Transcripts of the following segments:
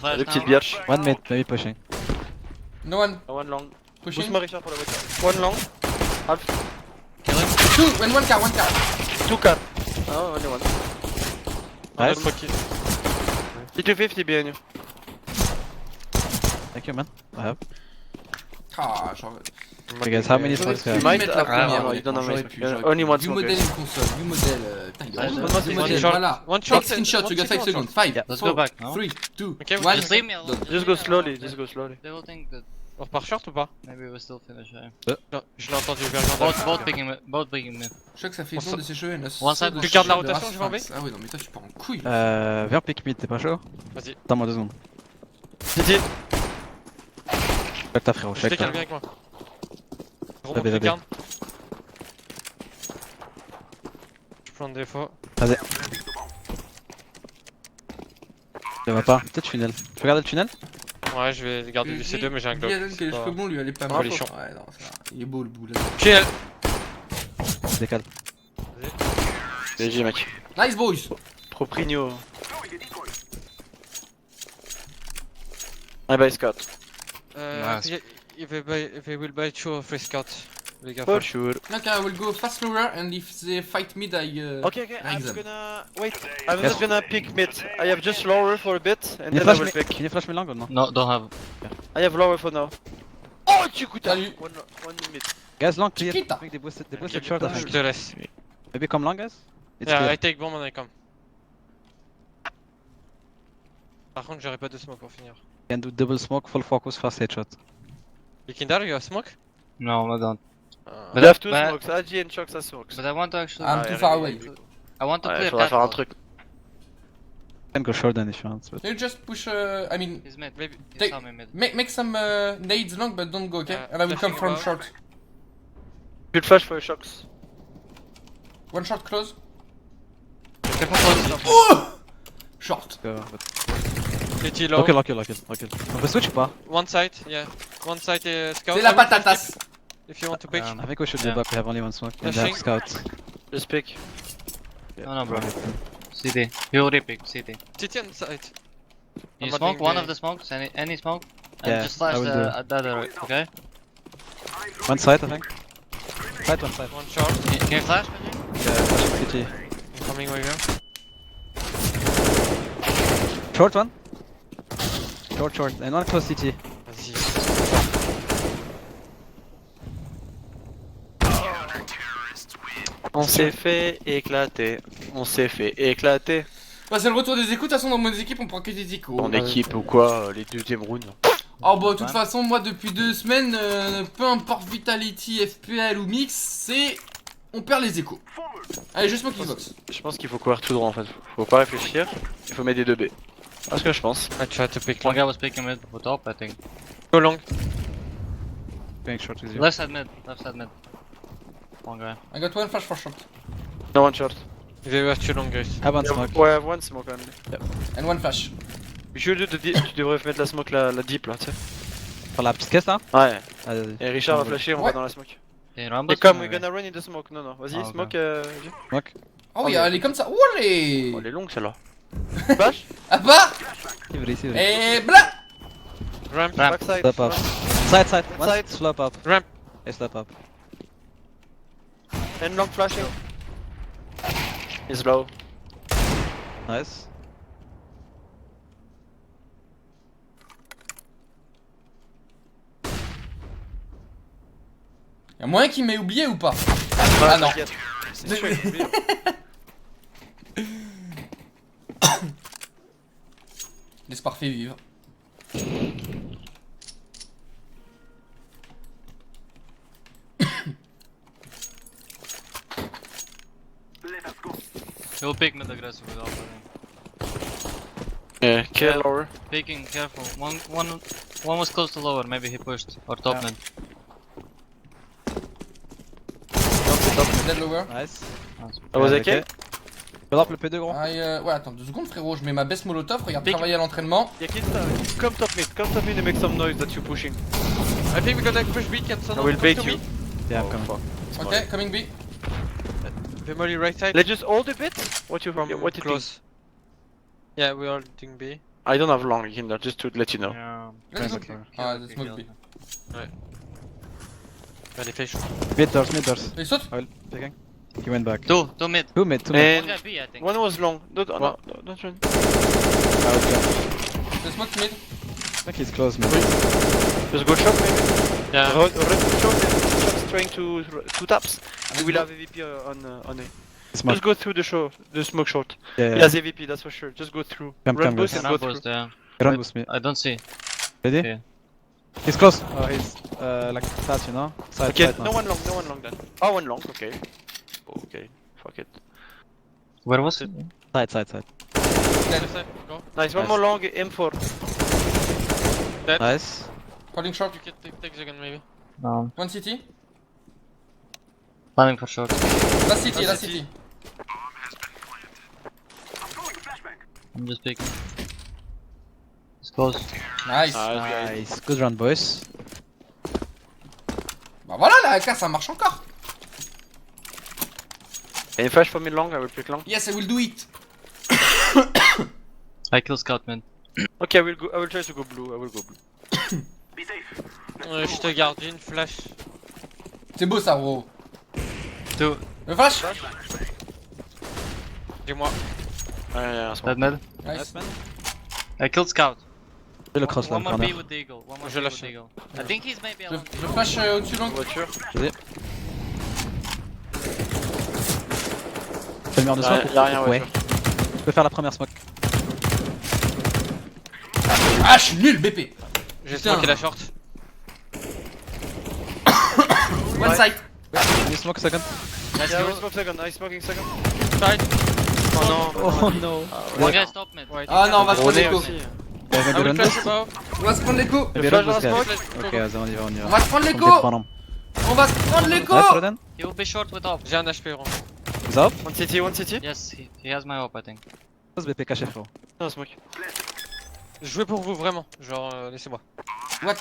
Flash Le petit now. biatch. One mid, maybe pushing. No one. One long. Pushing. Boost Richard pour la voiture. One long. Half. Kill him. Two. And one car, one car. Two car. Oh, only one. Nice. T250 behind you. Thank you, man. I have. Ah, genre. Hey guys, how many J'aurais smokes pu do you might have? mettre la have- première, no, you don't honnêtement, have j'aurais many pu, smokes. j'aurais pu. Only one View smoke, model guys. une console, view model. Putain, il y a One vraiment shot, view one model, shot. voilà. One Take shot, screenshot, you got 5 seconds. 5, Let's go back, no? 3, 2, Okay, 1. Just leave me alone. Just go slowly, just go slowly. They will think that On repart short ou pas? maybe we'll still finish. Non, je l'ai entendu vers Both picking mid. Je sais que ça fait On bon sort- de ces jeux. One side, de tu gardes la de rotation, race je vais en B? Sphinx. Ah oui, non, mais toi tu pars en couille. Viens pick mid, t'es pas chaud? Vas-y. Attends-moi 2 secondes. Titi. Check ta frérot, Je check décale ta. bien avec moi. Remonte Vas-y, le vas-y. garde. Je prends des défauts. Ça va pas. Peut-être tunnel. Tu peux regarder le tunnel? Ouais, je vais garder du C2, mais j'ai un glock. Dylan qui a les cheveux blonds, lui, elle est pas Oh, mal. les chiants. Ouais, non, ça va. Il est beau le bout là. Tunnel. Décale. GG mec. Nice boys! Trop prigno. I buy Scott. Nice. They will buy 2 or 3 scouts. Les gars, For sure. Okay, I will go fast slower and if they fight mid, I. Okay, I'm Exam. gonna wait. I'm Yes. just gonna pick mid. I have just lower for a bit and Can you then I flash will me? pick. Can you flash me long or no? No, don't have. I have lower for now. Oh, Chiquita! Salut. One mid. Guys, long clear. Chiquita. Make the boosted Ok, short. je te laisse. Maybe come long, guys? It's Yeah, clear. I take bomb and I come. Par contre, j'aurai pas de smoke pour finir. Can do double smoke, full focus, fast headshot. Likindar, you have smoke? No, I don't. But I have two but- smokes. AG and Chokes are smokes. But I want to actually. I'm Ah, too yeah, far yeah, away. yeah. I want to Ouais, clear faudra faire un castle. truc. Can go short then if you want. But... Can you just push, I mean, He's mid. Maybe. He Take- saw me mid. make some nades long, but don't go, okay? Yeah, And I will come flashing from above. short. Good flash for your Chokes. One short close. Careful close. Short. Go, but... Pretty low. Lock it, lock it, lock it, lock it. On peut switch ou pas? One side, yeah. One side scout. C'est la patatas. If you want to pick. Um, I think we should Yeah. give up, we have only one smoke. And they have Flashing. scout. Just pick. No, no, bro. CT. He already picked CT. City on side. You I'm smoke adding one the- of the smokes, any smoke, and Yeah, just flash I will do. the other, okay? One side, I think. Side, one side. One short. Can you flash? Yeah, flashing CT. I'm coming with you. Short one. Short, short. And one close CT. Vas-y. On s'est fait éclater. On s'est fait éclater. Bah, c'est le retour des échos. De toute façon, dans mon équipe, on prend que des échos. En équipe ou quoi, les deuxièmes rounds. Oh, bah, de toute façon, moi, depuis 2 semaines, peu importe Vitality, FPL ou Mix, c'est. On perd les échos. Allez, juste moi qui box. Je pense qu'il faut courir tout droit en fait. Faut pas réfléchir. Il faut mettre des 2B. C'est ce que je pense. I try to pick One long. guy was picking mid for top, I think. Go long. Going short with you. Left side mid, left side mid. One guy. I got one flash for short. No one short. They were too long, guys. Have one smoke. Ouais, have one smoke only. And one flash. You should do the deep. Tu devrais mettre la smoke la deep là, tu sais. Pour la petite caisse là? Ouais. Allez, vas-y. Et Richard va flasher, on Ouais. va dans la smoke. Can you rumble? Et comme some, we're maybe? gonna run in the smoke. Non, non, vas-y, Ah, ok. smoke. Smoke. Oh, oui, mais- elle est comme ça. Oh, allez. Oh, elle est longue celle-là. Flash. Ah bah. C'est vrai, c'est vrai. Et bla. Ramp. Ramp. Backside. Step up. Side, side. One Side. slope up. Ramp. Hey, step up. And long flashing. He's low. Nice. Y'a moyen qu'il m'ait oublié ou pas? Ah non. t'inquiète. C'est sûr, il faut oublier. L'espoir fait vivre. He'll pick mid aggressive with top, I think. Yeah, kill lower. Picking, careful. One was close to lower, maybe he pushed. Or top Yeah. mid. Dead lower. Nice. I was Yeah, okay. Fill up le P2 gros. Ouais, attends 2 secondes frérot, je mets ma best molotov, regarde Big- travailler à l'entraînement. Y'a qui ça? Come top mid and make some noise that you pushing. I think we're gonna push B, can I someone will come bait to you. me? Yeah, Oh, come on. fuck. Ok, coming B. The molly right side. Let's just hold a bit. What you From what you think? close. Yeah, we're holding B. I don't have long, Kinder, just to let you know. Yeah. Let's go. Okay. Ah, let's smoke B. Allez, flash. Mid doors. Il saute. Oil, picking. He went back. Two mid. Two mid. One And guy B, I think. one was long. Don't run. Le smoke mid. I think he's close mid. Just go shot maybe. Yeah. Red shot. Shot's trying to two taps. We will have AVP on A. Smoke. Just go through the smoke short. Yeah, He has AVP, that's for sure. Just go through. Come, Run come, boost guys. and go Run through. boost, yeah. Run boost me. I don't see. Ready? Okay. He's close. Oh, he's like that, you know? Side, Okay, side no now. one long then. Oh, one long, okay. Okay, fuck it. Where was it? Side. Left side, go. Nice, one Nice. more long, M4. Nice. Holding short. You can take the gun maybe. No. One city. Planning for short. Last city, last city. I'm just picking. It's close. Nice. Nice. Good run, boys. Bah voilà, la AK ça marche encore. Can you flash for me long? I will pick long. Yes, I will do it. I kill scout mid. Okay, I will try to go blue. I will go blue. Je te garde une flash. C'est beau ça, gros. Two. Le flash. Dis-moi. Yeah, Dead mid. Nice. man. I killed scout. J'ai le cross One là, more B corner. with the eagle. One more Je B lâche. with the eagle. I think he's maybe Je alone. flash au-dessus long. Voiture. Fais le mur de smoke. Y'a rien, Ouais. voiture. Je peux faire la première smoke. Ah, je suis nul, BP. J'ai Putain. smoké la short. One side. You smoke second. Let's Yeah, I go. will smoke second. I smoking second. Side. Oh non. Oh no. One guy stop mid. Ouais. Ah non, on va se On prendre est les coups. aussi. Yeah, I maybe will run flash this. above. On va se prendre les coups. Maybe flash run dans this la guy. smoke. Ok, vas-y, on y va. On va se prendre les On coups. get bottom. On va se prendre les Nice, coups. Roden. He will be short with op. J'ai un HP rond. He's up. One city. Yes, he has my op, I think. Pose BP caché fort. No smoke. Jouez pour vous vraiment. Genre laissez-moi. What?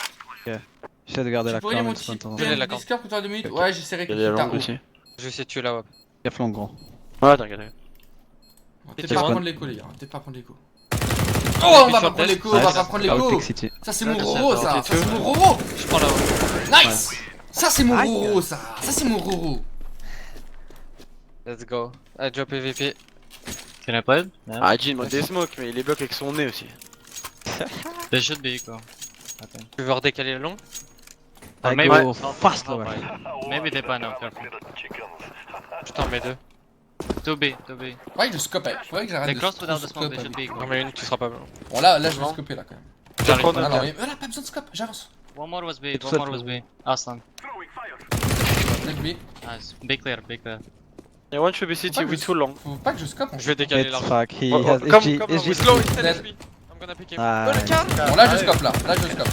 J'essaie de garder Tu la pourrais cam. les une seconde de temps en Je temps. l'ai, motiver la du cam. Discord pour toi 2 minutes? Ok. Ouais, j'essaierai que Il y a tu des longues t'arroues. aussi. Je vais essayer de tuer la web. Gaffe long, gros. Ouais, t'inquiète. On va peut-être C'est pas bon. prendre l'écho, les gars. On va peut-être pas prendre l'écho. Oh, on va pas sur prendre test. l'écho, on va Nice. pas prendre I'll l'écho. pick City. Ça, c'est mon Ouais, Roro, c'est ça. bon. Ça, c'est mon Roro. Je prends la web. Nice. Ça, c'est mon Aïe. Roro, ça. Ça, c'est mon Roro. Let's go. I drop EVP. Can I play it? Yeah. Ah, Jin, moi des smokes, mais il les bloque avec son nez aussi. They should be equal. I think. Tu veux redécaler le long? Or I maybe go half- fast half lower. right. Maybe they buy now, careful. Je t'en mets deux. 2B. Ouais, je scope. Faudrait que j'arrête They de crossed without the scope smoke, they should avec. be J'en equal. mets une, tu seras pas bon. Bon, là, je vais scoper là quand même. J'arrive. prendre Ah un non, mais là, pas besoin de scope. J'avance. One more was B, Tout one seul, more was B. Aslan. Let's be. Nice. Be clear. Yeah, one should be city with too long. Faut pas que je scope. Je vais décaler It's l'arbre. fuck. He Oh, has come, SG. come, SG. Slow, he's Dead. 10 HP. I'm gonna pick him. Nice. Oh le car! Bon, là, je scope là. Là, je scope.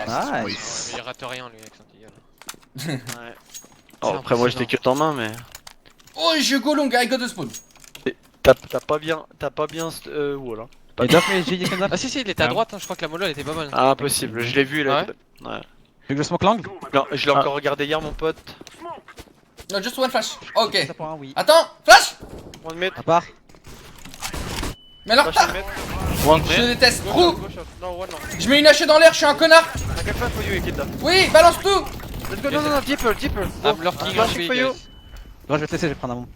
Nice. Mais il rate rien lui avec son petit gueule. Ouais. Oh, après, moi j'étais que en main, mais. Oh, je go long. I got the spawn. T'as pas bien wall, hein. You drop me SG, you can drop. Ah si il était à droite, hein. Je crois que la mollo elle était pas bonne. Ah, impossible, je l'ai vu là. Ouais. Ouais. Tu veux que je smoke long? Non, je l'ai encore regardé hier, mon pote. No, just one flash. Ok. Ça pour un oui. Attends, flash. One mid. À part. Mais alors, Flash retard. mid. One Je clear. déteste. Go Trou. shot, go shot. No, one long. Je mets une hache dans l'air, je suis un connard. I can flash for you, Ikeda. Oui, balance tout. Let's go, no, deeper. I'm lurking on flashing B for you. guys. Bon, je vais te laisser, je vais prendre un bon.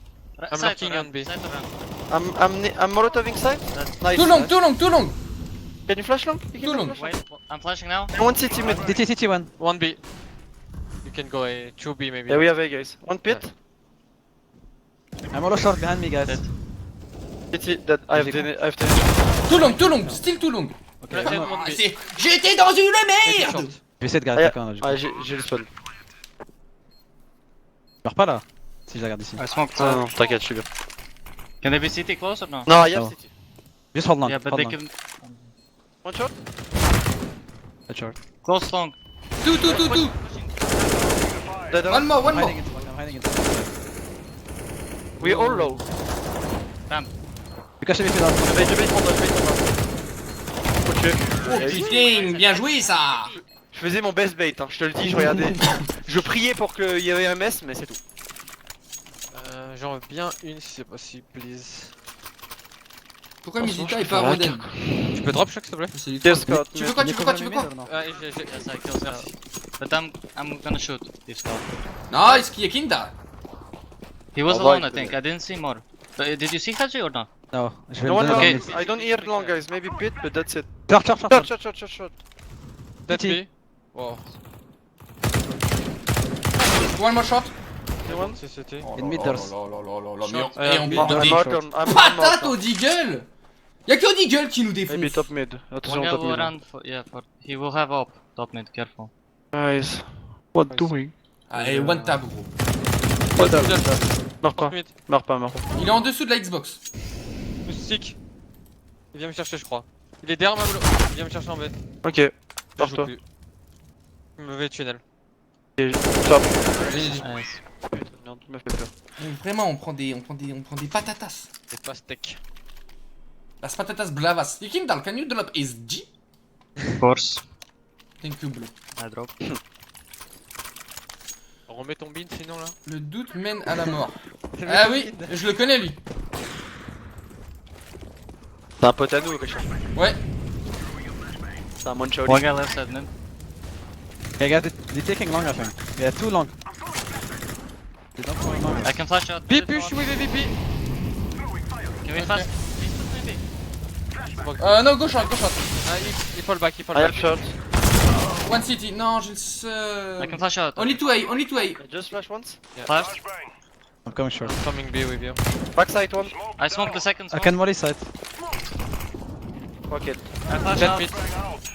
I'm Side looking around, on B. side around. I'm molotov inside. Nice. Too long. Can you flash long? Too long. Wait, I'm flashing now. One city mid. City one. One B. You can go A. 2B maybe. Yeah, we have A, guys. One pit. I'm all short behind me, guys. Dead. City dead. I have the. Too long. Still too long. Ok. Ouais, Je one Ah, B. c'est- J'étais dans une Maybe merde. short. vais essayer de garder Ouais, la corner du coup. ouais, j'ai le spawn. Je meurs pas là. Si je la garde ici. I smoked. Non, non, t'inquiète, je suis bien. Can they be city close or no? Non, I have No. city. Juste hold long. Yeah, but hold they long. can. One shot. Head short. Close long. Two. Dead One more. I'm hiding it. We all low. Tu caches les pieds là. Je vais prendre. Ok. Oh putain, bien joué ça. Je faisais mon best bait, hein, je te le dis, je regardais. Je priais pour qu'il y avait un mess, mais c'est tout. J'en veux bien une si c'est possible, please. Pourquoi Oh, Medita je et peux pas faire Roden? Tu peux drop shock s'il te plaît? C'est du Yes, troll. Scott. Tu veux quoi? Tu veux quoi? Tu veux quoi? Ouais, j'ai. Yes, I kill Scout. But I'm gonna shoot this Scout. Nice, qui est Kinda? He was Alright, alone, I think. I didn't see more. Did you see Haji or not? No, je vais No one le long. donner. Okay. I don't hear long, guys. Maybe pit, but that's it. Short. Shot. Dead TT. B. Wow. One more shot. The one? CCT. Oh In mid là doors. là là là là là, Short. mais on prend Mid des I'm out on. I'm patates out au on. Deagle. Y'a que Deagle qui nous Maybe défonce. top mid. One Attention, guy top will mid. run for, he will have up. Top mid, careful. Guys. What Nice. doing? Allez, one tab gros. Meurs pas. Mid. Meurs pas. Il est en dessous de la Xbox. Moustique. Il vient me chercher, je crois. Il est derrière ma boulot. Il vient me chercher en B. Ok. Je Par joue toi. plus. Mauvais tunnel. Top. Nice. Merde, tu m'as fait peur. Vraiment, on prend des patatas. C'est pas steak. Las patatas bravas. Kindle, can you drop SG? Of course. Thank you, bro. I drop. Remets ton bin sinon là. Le doute mène à la mort. Ah oui, je le connais lui. C'est un pote à nous, Richard. Ouais. C'est un Moncholi. One guy left side mid. Okay, guys, they're taking long, I think. Yeah, too long. They don't go long. I can flash out. B push with the VP. Can we flash? Maybe. No, go shot. Ah, il fall back, il fall I have back. shot. One city. Non, j'ai le seul. I can flash out. Only 2A, only 2A. Just flash once. Flash. I'm coming short. Coming B with you. Backside one. I smoked the second I smoke. can molly side. Fuck it. I flash Dead out. mid.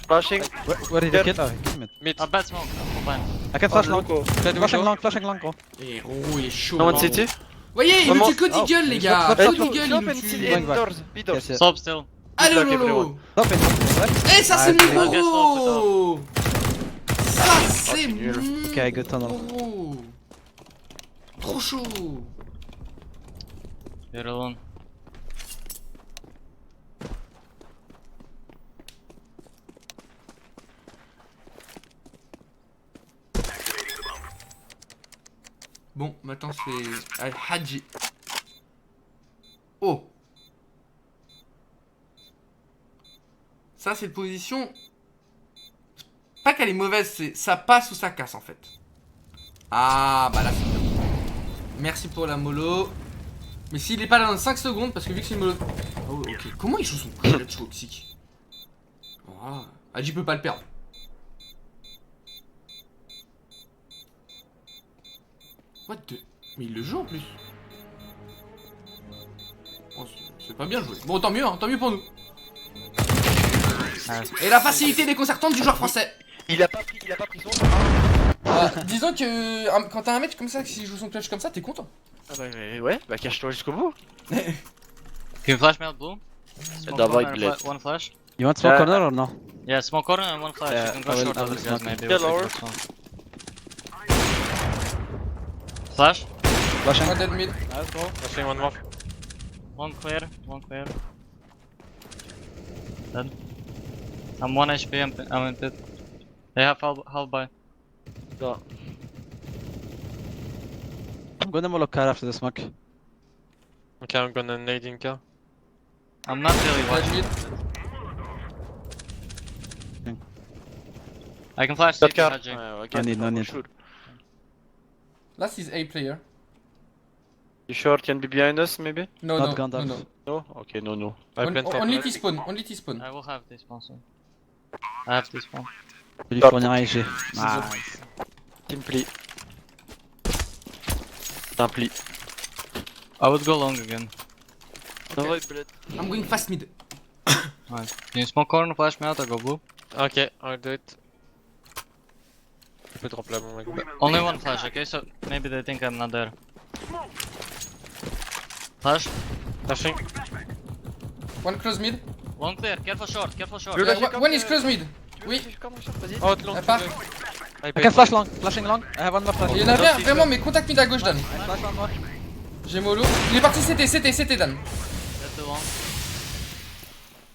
Flashing. Where did you kill? Oh, he killed me. Mid. A bad smoke. I'm fine. I can flash Oh, long. loco. Dead Flashing window. long, gros. Eh, oh, il est chaud. No one hein. city. Voyez, il Vraiment. nous tue que Deagle, les gars. Stop, Que stop, Deagle, il Stop nous and tue. see Going back. indoors. B-doors. Yes, yes. Stop still. Allez, Good luck, Lolo. everyone. Stop it. Eh, ça c'est Ah, mon c'est gros. Ça c'est nul. mon Ok, good tunnel. gros. Trop chaud. You're alone. Bon, maintenant c'est Al-Hadji. Oh. Ça c'est position. Pas qu'elle est mauvaise, c'est ça passe ou ça casse en fait. Ah bah là c'est bien. Merci pour la mollo. Mais s'il est pas là dans 5 secondes, parce que vu que c'est une mollo. Oh ok. Comment il joue son clutch toxique? Ah, Hadji peut pas le perdre. What the... Mais il le joue en plus. Oh, c'est pas bien joué. Bon, tant mieux, hein, tant mieux pour nous. Et la facilité déconcertante du joueur français. Il a pas pris son. Disons que quand t'as un mec comme ça, s'il joue son clutch comme ça, t'es content. Ah bah ouais, bah cache-toi jusqu'au bout. Can you flash me out blue? Smoke Давай, corner, блядь. one flash. You want smoke corner or no? Yeah, smoke corner and one flash. Yeah, You can go I will- short I will over guys smoke. maybe. Yeah, we'll take lower. that one. Flash. Flashing. One dead mid. Flashing one more. One clear. One clear. Dead. I'm 1 HP. I'm in pit. They have half by. I'm gonna mollo car after the smoke. Okay, I'm gonna nade in car. I'm not really Dead watching. mid. I can flash That CT, car. Haji. Ouais, ok. No need, no need. Shoot. Last is A player. You short can be behind us maybe? No, Not no, no, Gandalf. no. No? Okay, no. I plant top. Only T-spawn, only T-spawn. I will have this one soon. I have this one. Je vais lui fournir un EG. Simply. Simply. I would go long again. Avoid bullet. I'm going fast mid. Nice. Can you smoke corner, flash me out, I go blue? Okay, I'll do it. Je peux drop là, mon mec. Only one flash, okay? So maybe they think I'm not there. Flash. Flashing. One close mid. One clear, careful short, careful short. One is close mid. Oui. Out long. Ah, pas. I can flash long. Flashing long. I have one more flash. Il y en a bien, vraiment, mais contact mid à gauche, Dan. I flash one more. J'ai mollo. Il est parti CT, Dan. That's the one.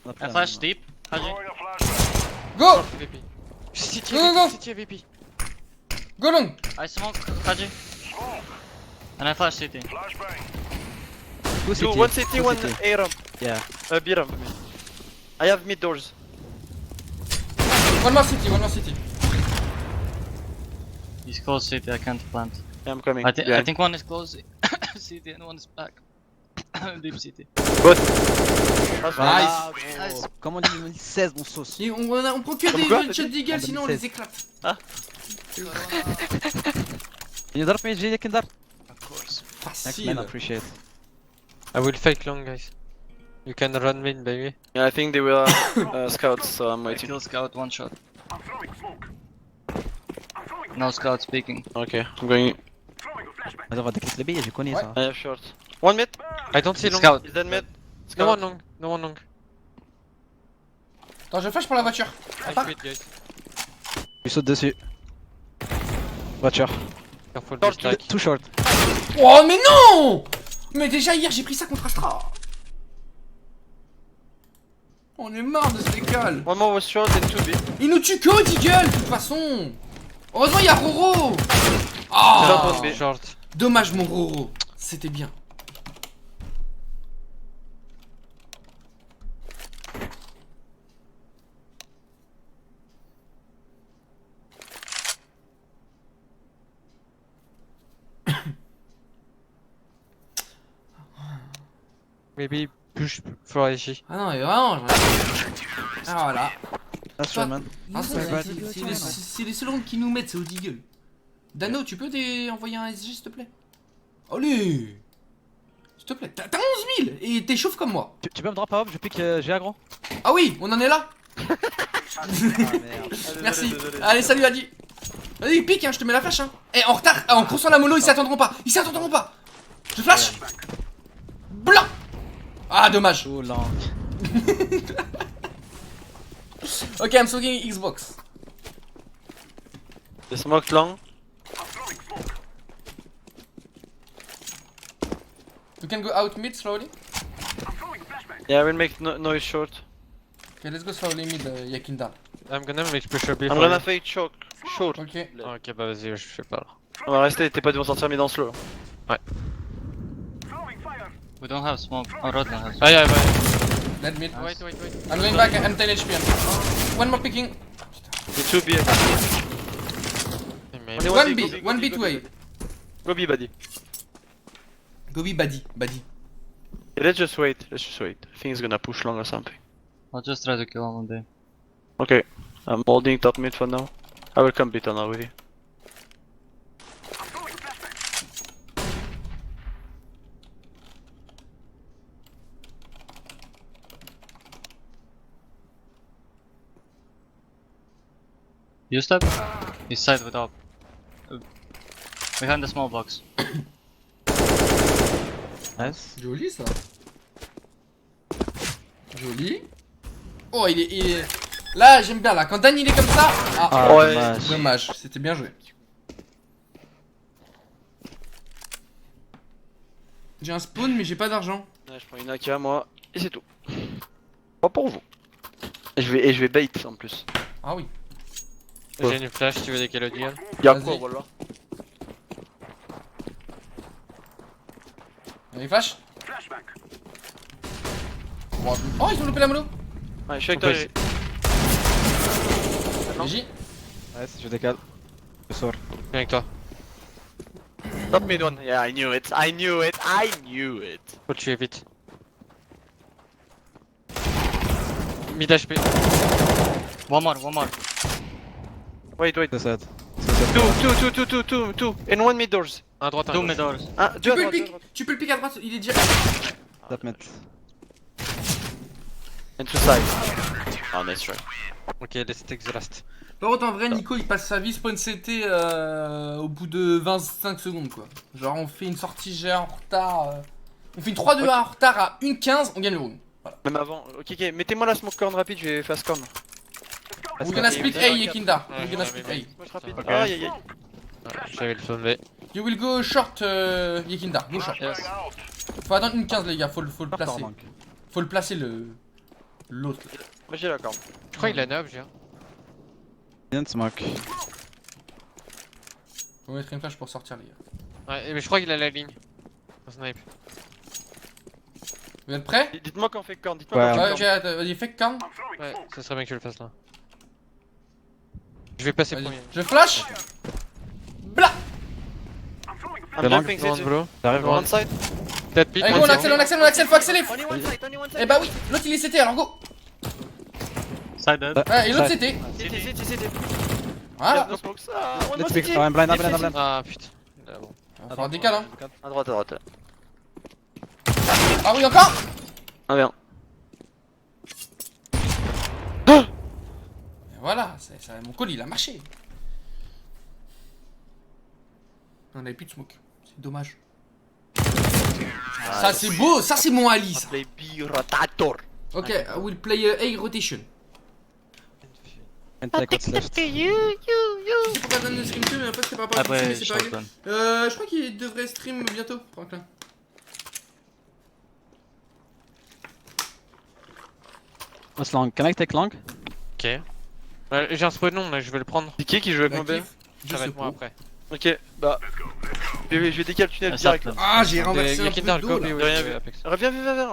Not I plan, flash no. deep. Haji. Go! VP. City, Go. City, VP. Go long! I smoke Haji. And I flash CT. Two Two, CT. one city, Two one CT. A ramp. Yeah. Beat him. I have mid doors. One more city, one more city. He's close city, I can't plant. Yeah, I'm coming. I Behind. think one is close city and one is back. Deep city. Good. Nice. Ah, gros. Comment on dit 2016 mon sauce? Et on prend que Comme quoi, des shots d'eagle, En sinon on 2016. les éclate. Can you drop me J Kindar? Of course. Thanks Facile. man, appreciate. I will fake long, guys. You can run mid, baby. Yeah, I think they were scouts, so I'm waiting. Kill scout, one shot. No scout speaking. Okay, I'm going. Vas-y, on va déclic les billes, je connais ça. I have short. One mid. I don't see long. Scout. Is that mid? No one long, no one long. Attends, je flash pour la voiture. I mid, guys. Tu sautes dessus. Voiture. Careful, Short, this stack. Too short. Oh mais non! Mais déjà hier j'ai pris ça contre Astra. On est marre de ce décal. One more was short and 2 B. Il nous tue que au Deagle de toute façon. Heureusement il y a Roro. Ah, Short, one B. Short. dommage mon Roro. C'était bien. Maybe push for Ishi. Ah non mais vraiment j'en ai... Ah voilà. That's Toi- right man. Ah, c'est les seuls rounds qui nous mettent, c'est au Deagle. Dano, tu peux envoyer un SG s'il te plaît? Allez! S'il te plaît, t'as 11 000 et t'es chauve comme moi. Tu peux me drop up, je pique G aggro? Ah oui, on en est là. Ah merde. Merci. Désolé. Allez, salut Adi. Vas-y, pique, hein, je te mets la flash. Hein. Eh, en retard, en crossant la mollo, ils s'y attendront pas. Ils s'y attendront pas. Je flash. Blanc. Ah, dommage. Too long. Ok, I'm smoking Xbox. They smoked long. You can go out mid slowly. Yeah, I will make noise short. Okay, let's go slowly mid, Yakinda. I'm gonna make pressure B I'm for gonna you. fake choke. Short. Ok. Ah, ok, bah vas-y, je fais pas là. On va rester, t'es pas dû m'en sortir mais dans slow. We don't have smoke. Oh, Rodman has. Ah, yeah, bah. Dead mid. Wait, wait, wait. I'm going back, I'm 10 HP. One more picking. The 2 B. Maybe. One B, one B to A. Go B, buddy. Go be buddy. Yeah, let's just wait. I think he's gonna push long or something. I'll just try to kill him one day. Okay, I'm holding top mid for now. I will come bit on now with you. You step? He's side with up. Behind the small box. Nice. Joli ça. Joli. Oh, il est... Là, j'aime bien là. Quand Dan il est comme ça. Ah, Ah, Ouais. dommage. dommage. C'était bien joué. J'ai un spawn, mais j'ai pas d'argent. Ouais, je prends une AK moi, et c'est tout. Pas pour vous. Et je vais bait en plus. Ah oui. J'ai une flash, tu veux décaler le deal? Y'a Vas-y. quoi, on va le voir. Allez, flash. Oh, ils ont loupé la mono. Ouais, je suis avec toi. Ok. J. Nice, je décale. Je sors. Viens avec toi. Top mid one. Yeah, I knew it. Faut le tuer vite. Mid HP. One more. Wait. C'est ça. Two. And one mid doors. Un à droite, un à Two gauche. mid doors. Ah, Tu deux à peux le droite, pick. Tu peux le pick à droite. Il est déjà. Top mid. And two side. Oh, nice try. Ok, let's take the last. Par contre, en vrai, Nico il passe sa vie spawn CT au bout de 25 secondes quoi. Genre, on fait une sortie G en retard. On fait une 3-2-1 en retard à 1-15, on gagne le round. Voilà. Même avant. Ok, mettez-moi la smoke corn rapide, je vais fast corn. We're gonna split A, Yekinda. Ouais, We're gonna ouais, split ouais. A. Smoke rapide. Ok. Aïe aïe aïe. J'avais le fun B. You will go short, Yekinda. Go short. Yes. Faut attendre une 15 les gars, faut le placer. manque. Faut le placer l'autre. Moi j'ai la corne. Je crois qu'il a 9, j'ai. Bien smoke. Faut mettre une flash pour sortir les gars. Ouais, mais je crois qu'il a la ligne. Un snipe. Vous êtes prêts? Dites-moi quand on fait corne, dites-moi Ouais, quand on Ouais, fait ok, corne. attends, vas-y, fais corne. Ouais, ça serait bien que je le fasse là. Je vais passer Vas-y. premier. Je flash. Blah. I'm long, jumping One CT. below. J'arrive. One side. Dead pit. Allez, go, one on zero. accèle, faut accélérer. Only one side, only one side. Eh bah oui, l'autre il est CT, alors go. Side dead. Ouais, et l'autre Side. CT. CT. Voilà. No smokes. Ah, one more Let's pick. CT. Oh, I'm blind, I'm Yes, blind, I'm yes, blind. Ah putain. Là, bon. On va faire un décal, hein. À droite, à droite. Ah oui, encore. Ah bien. Et voilà, mon colis il a marché. On avait plus de smoke. C'est dommage. Ça c'est beau, ça c'est mon Ali ça. Play B rotator. Ok, I will play A rotation. And take what's left. Je sais pourquoi Dan ne stream plus, mais en fait c'est par rapport à la Après, mais c'est pas shotgun. Je crois qu'il devrait stream bientôt, Franklin. What's long? Can I take long? Ok. J'ai un spawn long là, je vais le prendre. C'est qui joue avec Bah, moi B? kiff. Je Ça va sais être moi pas. après. Ok, bah. Je vais décaler le tunnel Ah, direct ça, là. Ah, j'ai renversé un peu Kindar, d'eau go là. B, Rien ouais, vu. Apex. Reviens. Oh là là.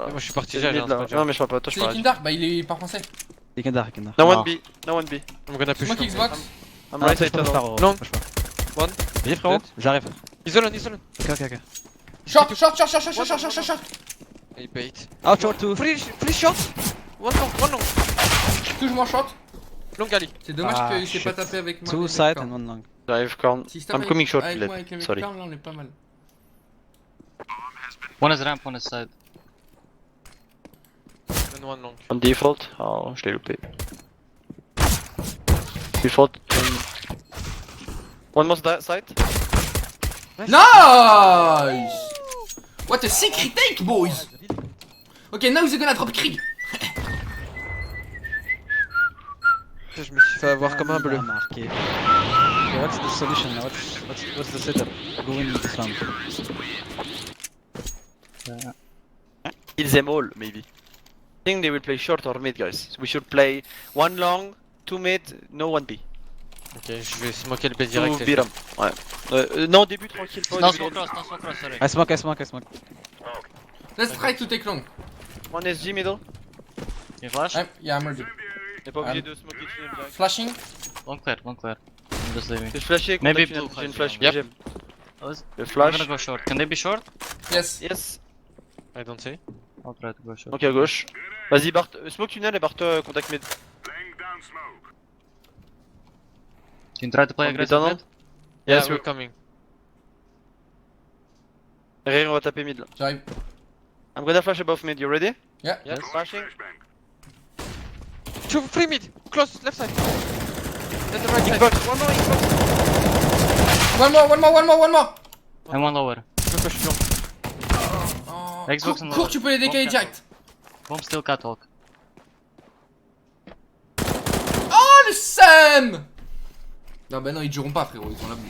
Moi je suis parti C'est déjà, j'ai mid, un là. spawn Non, jump. mais je parle pas. Toi, je C'est parle. Kindar, bah il est pas français. You can die, you can die. No Ah. one B. No one B. I'm gonna push. Smoke Xbox. I'm Ah, right push side pas, tunnel. frérot. Long. Push pas. One. Vas-y, frérot. J'arrive. Isolon. Ok, ok. Short. Il bait. Out short two. Free shot. One long. Touche-moi short. Long Ali. C'est dommage Ah, qu'il s'est shit. pas tapé avec moi. Two avec side corne. and one long. J'arrive corne. Si se tape I'm avec- coming short, avec Led. moi avec les mecs Sorry. corne, là on est pas mal. One is ramp, one is side. And one long. On default. Oh, je l'ai loupé. Default. One more side. Nice! What a secret take, boys! Okay, now they're gonna drop Krieg. Je me suis fait avoir comme un bleu. Marqué. Okay, what's the solution now? What's the setup? Go in this round. Kill them all, maybe. I think they will play short or mid, guys. We should play one long, two mid, no one B. Ok, je vais smoker le B Two direct. beat 'em. Ouais. Non, début tranquille. Pas au No début. smoke cross, sorry. I smoke. Let's try to take long. One SG middle. You flash? Yeah, I'm ready. T'es pas obligé de smoker tunnel direct. Flashing. One clear. I'm just leaving. Je flashé, Maybe contact tunnel. blue J'ai une flash, flash, yeah. j'aime. Oh, is- Le I'm flash. gonna go short. Can they be short? Yes. Yes. I don't see. I'll try to go short. Donc à gauche. Vas-y, Bart, smoke tunnel et Bart contact mid. Can you try to play On aggressive tunnel. mid? Yeah, Yes, we're coming. Rire, on va taper mid là. J'arrive. I'm gonna flash above mid, you ready? Yeah. Yes. Flashing. Two, free mid. Close, left side. Then the right side. Xbox, one more Xbox. One more. And one lower. Je peux push long. Oh. Xbox and Cours, lower. tu peux les décaler Bomb direct. Bomb still catwalk. Oh le Sam! Non bah non, ils joueront pas frérot, ils ont la boue.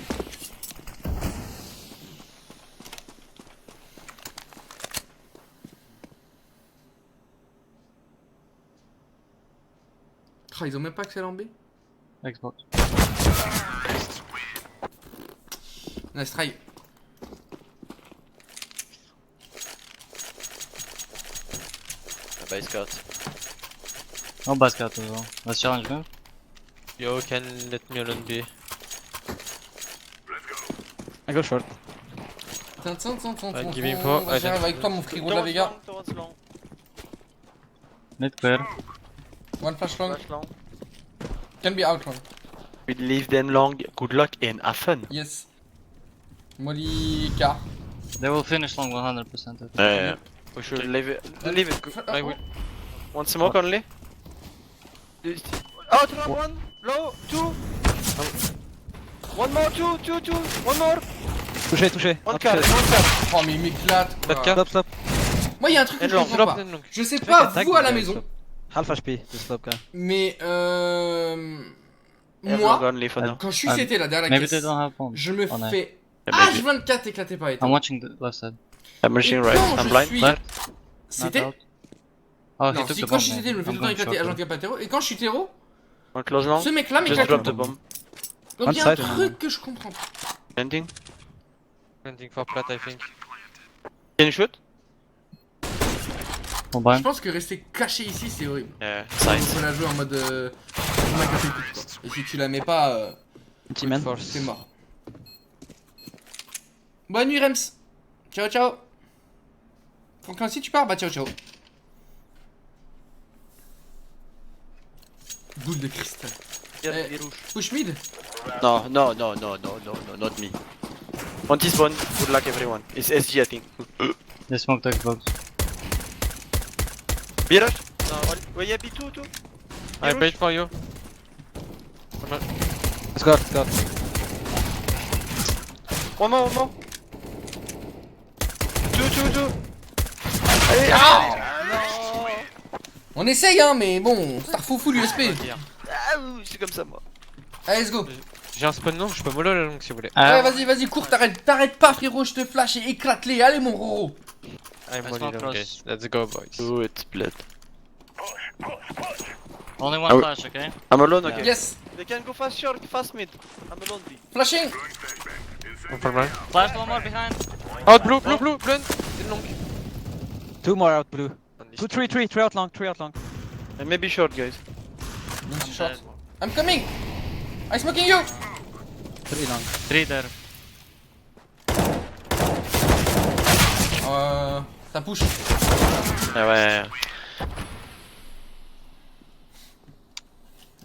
Oh, ils ont même pas accès à l'en B. Xbox. Nice try. Base cut. No basket as well. Let's challenge them. Yo, can let me alone B. I go short. give me info. J'arrive avec toi mon frérot de la Vega. Towards long. Mid clear. One flash long. Flash long. Can be out long. We leave them long. Good luck and have fun. Yes. Molly K. They will finish long 100%. Yeah. We should leave it. Leave it. I will. One smoke only. Out one. Low. Two. One more. Two. One more. Touché. One Up car. touché. One car. Oh mais il m'éclate quoi. Quatre cartes. Stop. Moi y'a un truc que And je long. comprends pas. Drop and long. Je sais pas Attack, vous à la guys. maison, Half HP, the slope guy. mais Long moi, only for now. quand je suis CT là derrière la Maybe they caisse, don't have bomb. je me Oh, no. fais Yeah, maybe. H24 éclaté par I'm état. watching the left side. I'm rushing Et right. quand I'm je blind. suis Left. CT, Not out. Oh, non, he took si the quand bomb. je suis CT, je me fais tout I'm le temps going éclater short. H24 par terreau, et quand je suis terreau, One close long. ce mec là Just m'éclate drop tout. the bomb. Donc One y'a un side, truc que je comprends pas. Landing. Planting for plat, I think. Can you shoot? Au Je bain. pense que rester caché ici c'est horrible. Yeah, Il side. faut la jouer en mode on a capé tout, quoi. Et si tu la mets pas, Petit man. Force. c'est mort. Bonne nuit Rems. Ciao ciao. Franklin, si tu pars, bah ciao ciao. Boule de cristal. Yeah, il rouge. Push mid. No, no, no, no, no, no, no, not me. On T-spawn, good luck everyone. It's SG I think. They smoked the Xbox. B rush? No, well, yeah, B2 too. I bait for you. Let's go, let's go. One more, one more. Two. Allez, On essaye hein, mais bon, Starfoufou l'USP. c'est comme ça moi. Allez, let's go. J'ai un spawn long, je peux mollo la longue si vous voulez. Ouais, vas-y, cours, t'arrêtes pas, frérot, je te flash et éclate-les. Allez, mon Roro. I'm Let's molly not long cross. guys. Let's go boys. Do it, blood. Only one Ah oui. flash, okay? I'm alone, okay. Yes, They can go fast short, fast mid. I'm alone B. flashing. On peut mal. Flash one more behind. Out blue, blend. In long. 2 more out blue. On this 2, 3 out long, 3 out long. And maybe short, guys. Don't short. I'm coming. I'm smoking you. 3 long. 3 there. Ça push. Ah ouais.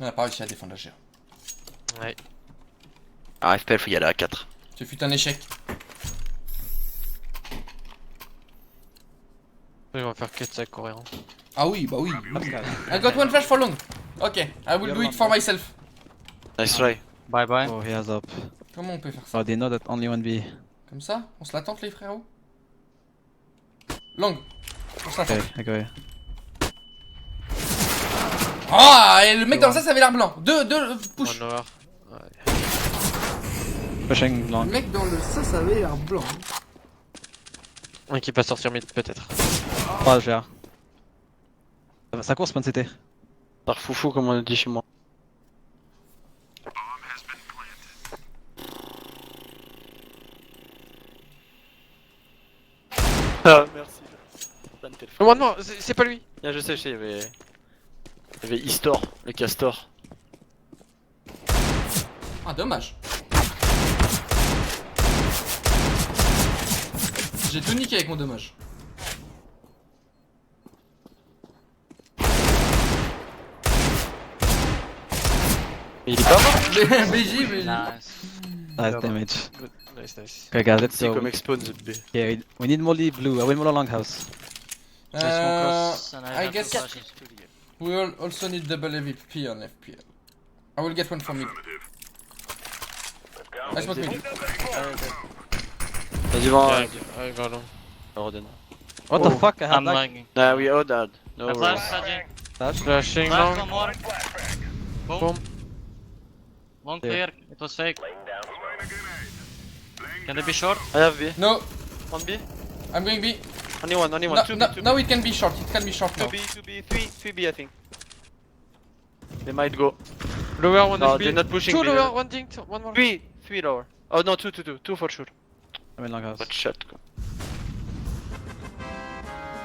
On a pas réussi à défendre la GR. Ouais. Ah, FPL, faut y aller à 4. Ce fut un échec. Ils vont faire 4 sacs coréens. Ah oui, bah oui. I got one flash for long. Ok, I will do it for myself. Nice try. Bye bye. Oh, he has up. Comment on peut faire ça? Oh, they know that only one B. Comme ça? On se l'attente les frérots? Long. On se l'attente. Okay, okay. Ah, et le mec dans le sas avait l'air blanc. Deux push. One over. Pushing Le long. mec dans le sas avait l'air blanc. Un qui passe sortir mid peut-être. Pas GR. Ça court spawn CT. Par foufou, comme on dit chez moi. Ah, merci. One more, c'est pas lui. Ah, je sais, il y avait Istor, le castor. Ah, dommage. J'ai tout niqué avec mon dommage. Mais il est pas mort. BJ. Nice. Nice damage. Good. Nice. Okay, guys, let's C'est go. comme Expo de B. Okay, we need molly blue. I will molly longhouse. I smoke cross and I I have guess two flashes. we all also need double AVP on FPL. I will get one from mid. I smoke mid. Vas-y, va. I go long. Roden. What the fuck? I had I'm lag. lagging. Nah, we all dead. No I worries. flash, Sajin. Flash. Flashing Flash long. one more. Boom. Boom. Long clear. It was fake. Can they be short? I have B. No, One B. I'm going B. Only one. No, Two B, no, two B. now it can be short. It can be short Two now. B, three B, I think. They might go. Lower one No, is B. they're not pushing Two B. lower, one dink, one more. Three lower. Oh no, two for sure. I'm in longhouse. But shot.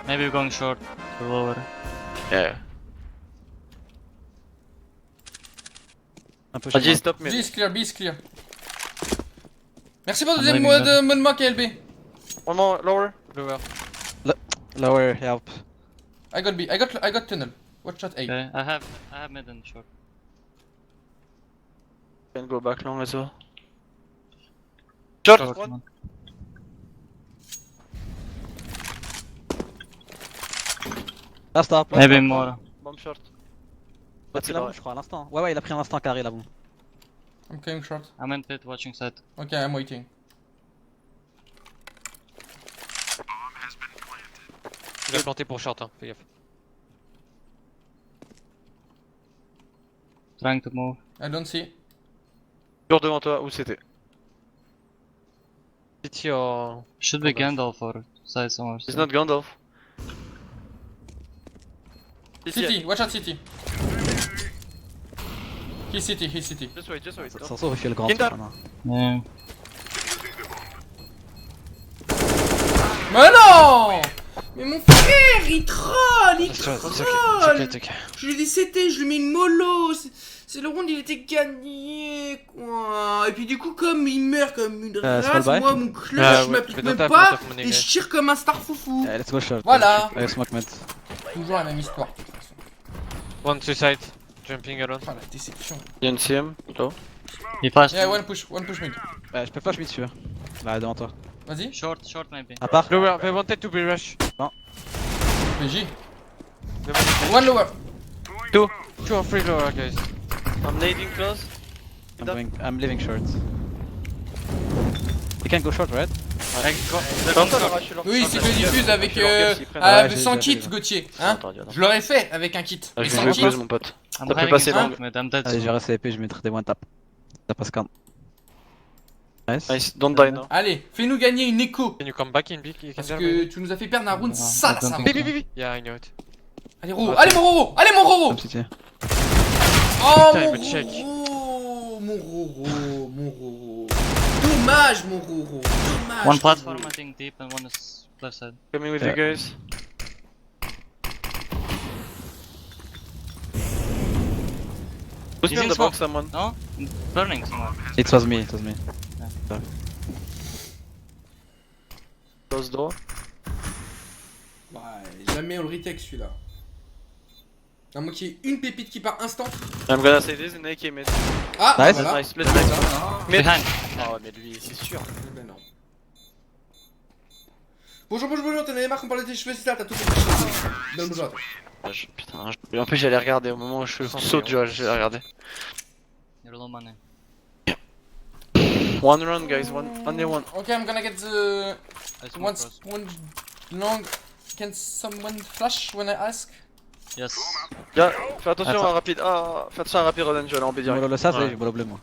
Maybe we're going short. To lower. Yeah. I'm pushing G, long. stop B mid. is clear, B is clear. Merci pour le I'm deuxième leaving mot de mode mock LB. One more lower. Lower. Lower, help. I got B. I got tunnel. Watch shot A. Okay, I have mid and short. Can go back long as well. Short. Short One. one. Last up. Maybe more. Bomb short. Il a pris la bombe, je crois, à l'instant. Ouais, il a pris un instant carré la bombe. I'm coming short. I'm in pit watching side. Okay, I'm waiting. Il a planté pour short, hein. Fais gaffe. Trying to move. I don't see. Short devant toi, où c'était? City or... Should be Gandalf or side somewhere. It's not Gandalf. City, watch out City. He's City. Just wait. Ça se il fait le grand Kinder. truc, maintenant. Yeah. Mais non! Mais mon frère, il troll, il It's okay, troll. it's okay. Je lui ai dit c'était, je lui mets une mollo. C'est le round, il était gagné, quoi. Et puis du coup, comme il meurt comme une race, small buy. moi, mon clutch, Ah je ouais, m'applique mais même don't pas. have money, Et guys. je tire comme un star foufou. Yeah, let's go short. Voilà. Allez, smoke mid. Toujours la même histoire, de toute façon. One suicide. Jumping alone. Ah, la déception. You don't see him? Low. He flashed. Yeah, one push mid. Ouais, je peux flash mid si tu veux. Là, devant toi. Vas-y, Short, short maybe. À part. Lower, they wanted to be rush. PJ. They wanted One lower. 2 or 3 lower, guys. I'm nading close. I'm leaving short. You can go short, right? Oui, c'est que diffuse avec Ouais, sans j'ai kit, déjà. Gauthier. Hein Entendu, alors. Je l'aurais fait avec un kit. Ah, Mais je sans vais kit. close mon pote. I'm Ça peut having passer a long. smoke, mid. I'm dead. Allez, soon. j'ai resté épée, je mettrai des one tap. Ça passe quand. Nice. Nice, don't die now. Allez, fais-nous gagner une écho. Can you come back in big? You can Parce jump que in. tu nous as fait perdre un round Non, sale à attends, ça. attends. B, B, B, B. Yeah, I know it. Allez, Roro. Allez, mon Roro. Allez, mon Roro. Comme city. Oh, Putain, il mon me check. Roro. Mon Roro. Mon Roro. Dommage, mon Roro. Dommage. One platform, I think, deep, and one is left side. Coming with Yeah. you guys. Push me He's on in the smoke. box, someone. No? Burning someone. It was me, it was me. Close door. Ouais, jamais on le retake celui-là. À moins qu'il y ait une pépite qui part instant. I'm gonna say this in AK mid. Ah, Nice. voilà. Nice, split mid. Mid. Behind. Oh, mais lui, c'est sûr. Eh ben non. Bonjour, t'en avais marre qu'on parlait de tes cheveux, c'est ça, t'as tout fait. Donne bonjour à toi. Putain, en plus j'allais regarder au moment où je saute, j'allais regarder. You're low money. One round, guys, only one. Okay, I'm gonna get the I smoke one cross. long. Can someone flash when I ask? Yes. Yeah, fais attention Attends. à rapide. Ah, fais attention à rapide, Rodan, je vais aller en B direct. Mollo le sas, Ouais. j'ai mollo bleu moi.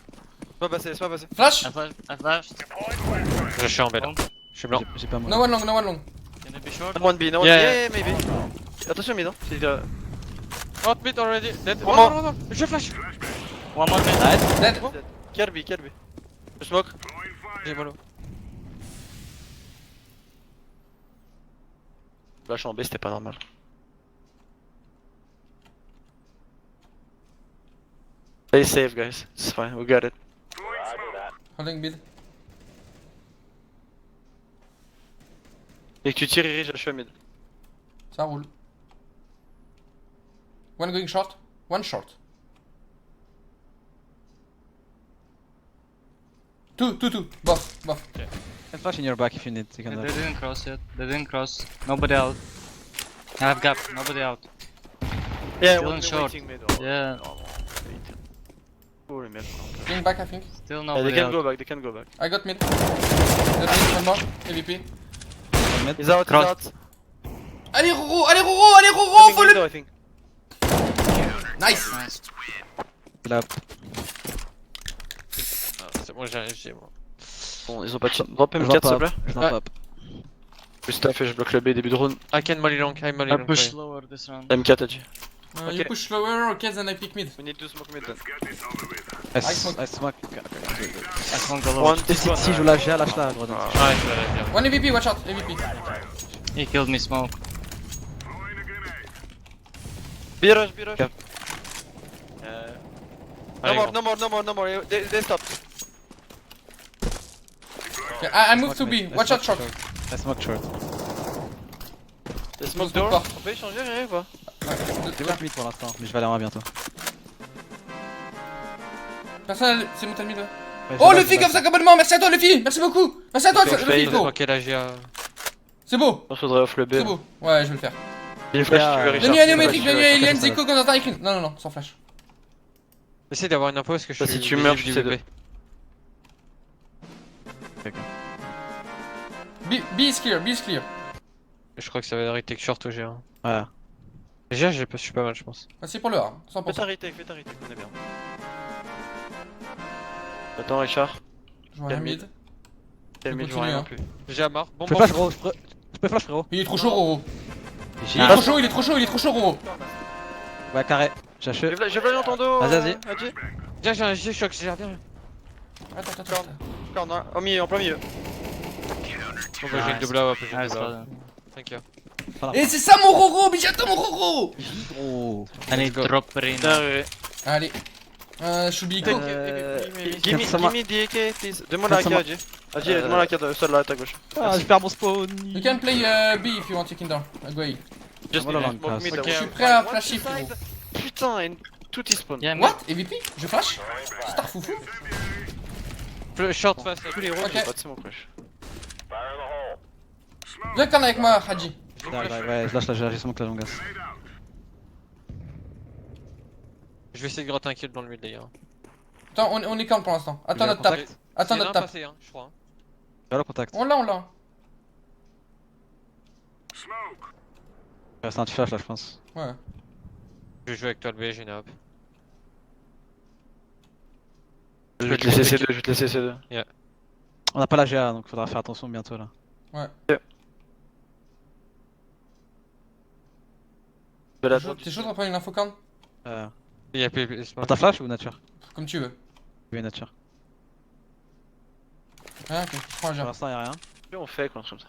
Laisse-moi passer, laisse-moi passer. Flash? I flashed. Je suis en B là. Je suis blanc. J'ai pas No mollo. one long, no one long. Can it be short? One B, no one B. Yeah. Yeah, maybe. Attention mid, hein. Hot mid already. Dead. One One more. more. Je flash. One more mid. Nice. Dead. Kirby. Je smoke. J'ai mollo. Flash en B, c'était pas normal. Stay safe, guys. It's fine, we got it. Holding mid. Et que tu tires, Iri, je suis à mid. Ça roule. One going short. One short. Two. Both. Can flash in your back if you need. You can They didn't cross yet. They didn't cross. Nobody out. I have gap. Nobody out. Yeah, Still one in B short. waiting mid. Yeah. Oh, les mecs. Going back, I think. Still Yeah, nobody they can out. go back, they can go back. I got mid. Dead mid, one more. AVP. He's out, Cross. he's out. Allez, Roro, faut Coming le. window, I think. Nice. Nice. Là, Ah, c'est bon, j'ai moi. Bon, ils ont pas de shot. Drop je M4 vois s'il te pas. plaît. Je vois pas. Je stuff et je bloque le B début de round. I can molly long. I molly I long. push sorry. lower this round. M4 a dit. You Okay. push lower, okay, then I pick mid. We need to smoke mid then. I smoke. smoke. I smoke the lower. One, this one. Si je lâche là, lâche là, Grodin. Ouais, je vais aller bien. One AVP, watch out, AVP. He killed me smoke. B rush. Okay. No more. They stopped. Okay, I move to B, watch out short. I smoke short. They smoke Smoke door. pas. On peut échanger, rien ou pas? J'ai pas mid pour l'instant, mais je vais aller en A bientôt. Personne, c'est mon mid. Ouais, Oh, j'ai Luffy, pas- comme ça, abonnement, merci à toi, Luffy, merci beaucoup. Merci à toi, Ok, Luffy, fade. gros. Ok, là j'ai. C'est beau, On faudrait off le B. c'est beau. Ouais, je vais le faire. Il flash si tu veux, Richard. Menu anéométrique, Flash, menu si tu veux. alien, Zico, quand t'as écrit. Non, sans flash. Essaye d'avoir une info parce que je Ça, suis. si tu meurs, du tu sais VP. B is clear, B is clear. Je crois que ça va retake short au G1. Voilà. Déjà, je suis pas mal, je pense. Ah, c'est pour le A, Fais 100%. ta retake, on est bien. Attends, Richard. Je vois un mid. Quel mid, je vois continue, rien hein. non plus. J'ai un mort. Bon, Je peux flash gros, je peux flash frérot. Il est trop chaud, Roro. J'ai- Il est trop chaud, il est trop chaud, Roro. Ouais, carré. J'achète. Je vais dans ton dos. Vas-y. Adji. Viens, j'ai un G-Shock, j'ai rien. Attends. Corner, en milieu, en plein milieu. Bon, bah, j'ai une double up, j'ai une Nice, double up. brother. Thank you. Voilà. Et c'est ça mon Roro, bientôt mon Roro. Gros. I need go. drop rain. Allez. Shubi, go. Give me the AK, please. Demande la AK, Adji. Adji, demande la AK, celle-là à ta gauche. Ah, je perds mon spawn. You can play B if you want to Kinder. Go ahead. Just Voilà, smoke long mid, pass. I Je suis want- prêt à One flasher, side. frérot. Putain, et tout est spawn. Yeah, What? EVP? Je flash? Star foufou? Short face. Tous les héros, Ok. j'ai pas de smoke, wesh. Viens con avec moi, Hadji. Ouais, je lâche la j'ai smoke la longasse. Je vais essayer de gratter un kill dans le mid, les gars. Attends, on est calme pour l'instant. Attends Il y a notre tape. contact. Attends Il y en a notre un tape. passé, hein, je crois. J'ai le contact. On l'a. Il reste un flash là, je pense. Ouais. Je vais jouer avec toi le B, j'ai une hop. Je vais te laisser C2, je vais te laisser C2. On a pas la GA donc faudra faire attention bientôt là. Je vais T'es l'attendre. chaud de reprendre une info corne? Il y a PP. T'as flash ou nature? Comme tu veux. Oui, nature. Ah, ok, je prends un Pour jar. l'instant y'a rien. Qu'est-ce qu'on fait, quoi, comme ça?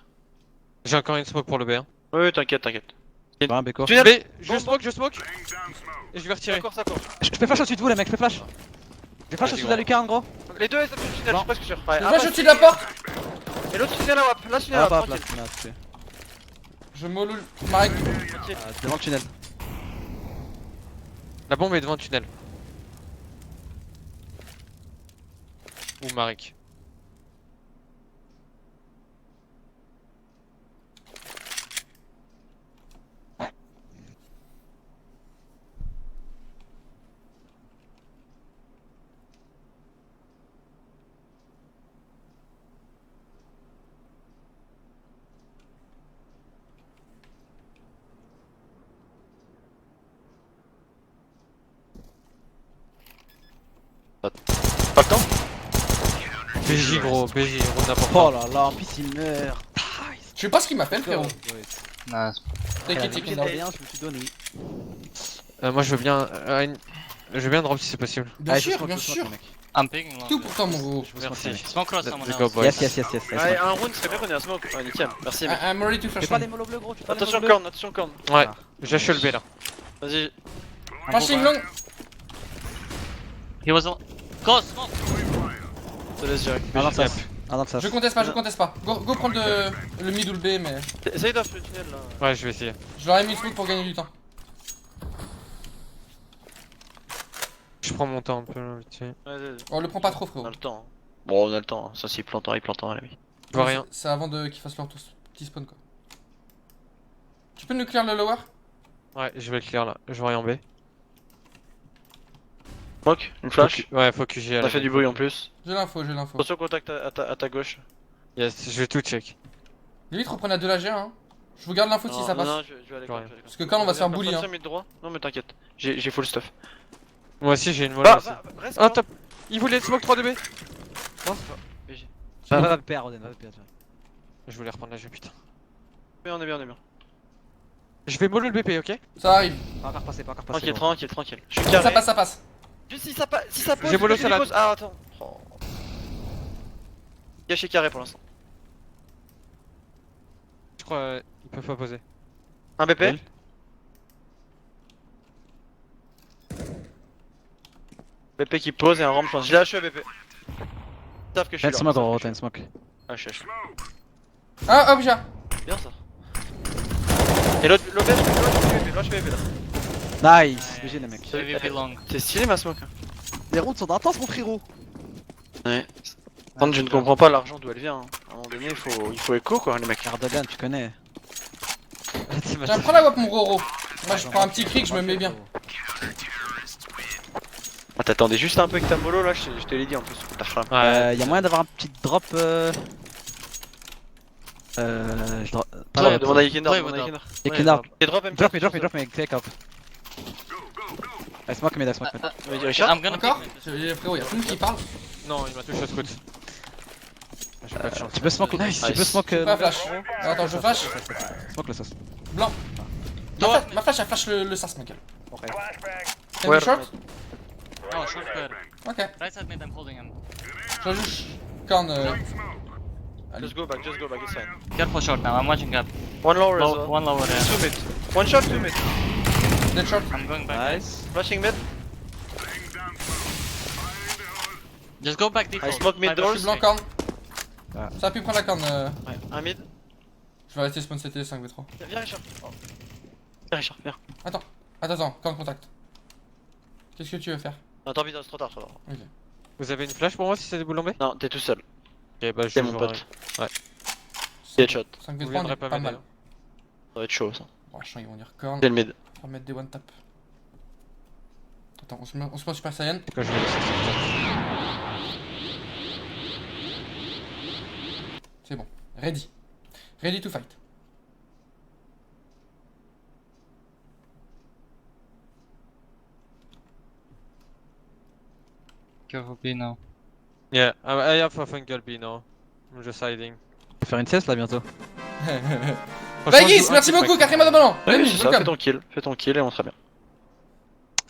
J'ai encore une smoke pour le B. Hein. Oui, t'inquiète, t'inquiète. Bah, un béco. Tunnel. B, je Bon, smoke. Et je vais retirer. D'accord, ça court. Je fais flash au-dessus de vous les mecs, je fais flash. Je flash Vas-y, au-dessus de la gros. lucarne gros. Les deux, c'est le tunnel, je suis presque sûr. Ouais, Je un flash passe. au-dessus de la porte. Et l'autre tunnel à WAP, là tunnel à Ah, WAP, pas tranquille. là. Je mollo Marek. Devant le tunnel. La bombe est devant le tunnel. Ou Marek. Pas le temps? BJ gros, BJ, roule n'importe Oh quoi. là là, en plus il meurt. Je sais pas ce qu'il m'a fait, frérot. Nice. T'inquiète, Je Kinder. me suis donné. Moi je veux bien. Je veux bien drop si c'est possible. Bien sûr, bien sûr. I'm picking long. Tout pour toi, mon gros. Merci. Smoke cross someone Let's go, else. boys. Yes. Allez, un round serait bien qu'on ait un smoke. Ouais, nickel, merci mec. I'm ready to flash. Fais pas les molos bleus gros, tu fais pas les Attention molos bleus. corne, attention corne. Ouais, j'achète le B là. Vas-y. Flashing long. He was on. Go, smoke! Je te laisse direct. Un dans le sas. Un dans le sas. Je conteste pas. Go prendre le mid ou le B, mais. Essaye d'off le tunnel là. Ouais, je vais essayer. Je leur ai mis le smoke pour gagner du temps. Je prends mon temps un peu là, vite fait. Vas-y, On le prend pas trop, on frérot. a le temps. Bon, on a le temps. Ça, s'il plante un, il plante un, les Je vois rien. C'est avant qu'ils fassent leur petit spawn, quoi. Tu peux nous clear le lower? Ouais, je vais le clear là. Je vois rien en B. Smoke, une flash. Ouais, faut que j'y On aille. a fait du bruit en plus. J'ai l'info. Attention, contact à ta gauche. Yes, je vais tout check. Limite, reprenez à 2 la G1. Hein. Je vous garde l'info si ça passe. Non, je vais aller Ouais. comme ça. Parce que quand on va se faire bully, hein. Mid droit. Non, mais t'inquiète. J'ai full stuff. Moi aussi j'ai une molle aussi. Reste. Ah top. Il voulait le smoke 3 de B. Non, c'est pas. BG. Va PR, Roden, va PR. Je voulais reprendre la jeu putain. Mais on est bien. Je vais mollo le BP, ok? Ça arrive. Pas encore passé, pas encore passé. Tranquille. Je suis carré. Ça passe. Juste si ça pose. J'ai mollo je salade. dépose. Ah, attends. Oh. Gâché carré pour l'instant. Je crois ils peuvent pas poser. Un BP. Elle. BP qui pose et un ramp, je pense. J'ai lâché BP. Ils savent que je suis T'as une là. smoke gros, t'as une smoke. Ah, je suis là. Ah, hop, j'ai. Bien ça. Et l'autre BP là. Nice, GG les mecs. AVP long. C'est stylé ma smoke. Les rounds sont intenses mon frérot. Ouais. Par contre, je ne comprends pas l'argent d'où elle vient. Hein. À un moment donné, il faut écho quoi, les mecs. Cardogan, tu connais. Tiens, prends la wap, mon Roro. Moi, je prends un petit cric, je me mets bien. Ah, t'attendais juste un peu avec ta mollo là, je te l'ai dit en plus. T'as flamme. Y'a moyen d'avoir un petit drop. Je drop. Pas Ouais, drop. demande à Yekender, Ouais, demande à ouais, Yekender. Et Kinder. Et drop M4. Drop mais take up. I smoke mid, I smoke mid. Mais Richard. I'm gonna Encore pick mid. Frérot, y'a tout le monde qui parle. Non, il m'a touché au scout. J'ai pas de chance. Tu peux smoke, Nice. tu peux smoke. Pas flash. Attends, je flash. Smoke le sauce. Blanc. Ma flash, elle flash le sas, ma gueule. Ok. Can Ouais, you short? Oh, short clear. Ok. Right side mid, I'm holding him. Je joue corne. Allez. Just go back, it's fine. Careful short now, I'm watching up. One lower as Low, well. one lower, yeah. 2 mid. One shot, 2 mid. Dead short. I'm going back. Nice. Flashing mid. Just go back default. I smoke mid Five doors. Je suis blanc corne. Ah. Ça a pu prendre la corne. Ouais, un mid. Je vais rester spawn CT 5v3. Viens Richard. Oh. Viens Richard, viens. Attends, corne contact. Qu'est-ce que tu veux faire? Non, tant pis, c'est trop tard, trop tard. Ok. Vous avez une flash pour moi si c'est des boules tombées? Non, t'es tout seul. Ok, bah je T'es mon joue pote. Ouais. Headshot. 5v3 Vous on est viendrez pas pas mal. m'aider, Ça va être chaud ça. Oh, chiant, ils vont dire corne. C'est le mid. On va mettre des one tap. Attends, on se met en Super Saiyan. Quand je vais laisser C'est bon. Ready. Ready to fight. Careful B now. Yeah, I have a fungal B now. I'm just hiding. On va faire une sieste là bientôt. Vaguis, merci beaucoup, quatrième mode ballon. Ouais, Bienvenue, c'est ça, welcome. fais ton kill et on sera bien.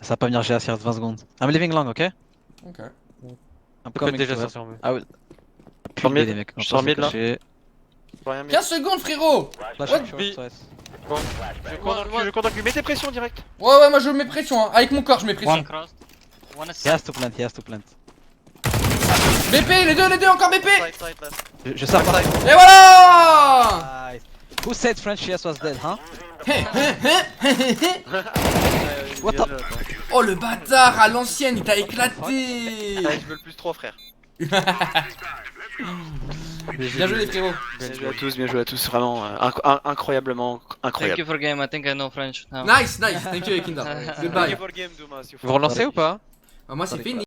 Ça va pas venir GA sur 20 secondes. I'm leaving long, ok? Ok. I'm Peut coming déjà to sortir help. en B. Ah oui. Sors mid. les mecs. Je sors mid, là. Caché. Rien mid. 15 secondes, frérot. Flash What? short, B. nice. Je compte mets tes pressions direct. Ouais, moi je mets pression, hein. Avec mon corps, je mets pression. One crossed. One He aside. has to plant, he has to plant. BP, les deux, encore BP. Side, side, left. Je sors pas. Et voilà. Nice. Who said French CS was dead, huh? What the- Oh le bâtard, à l'ancienne, il t'a éclaté. Allez, je veux le plus 3 frère. Bien joué les frérots. Bien joué à tous, vraiment incroyablement Thank incroyable. you for game, I think I know French now. Nice, thank you Ekinda. Goodbye. Game, Dumas, you Vous relancez ou pas? Bah, moi c'est fini.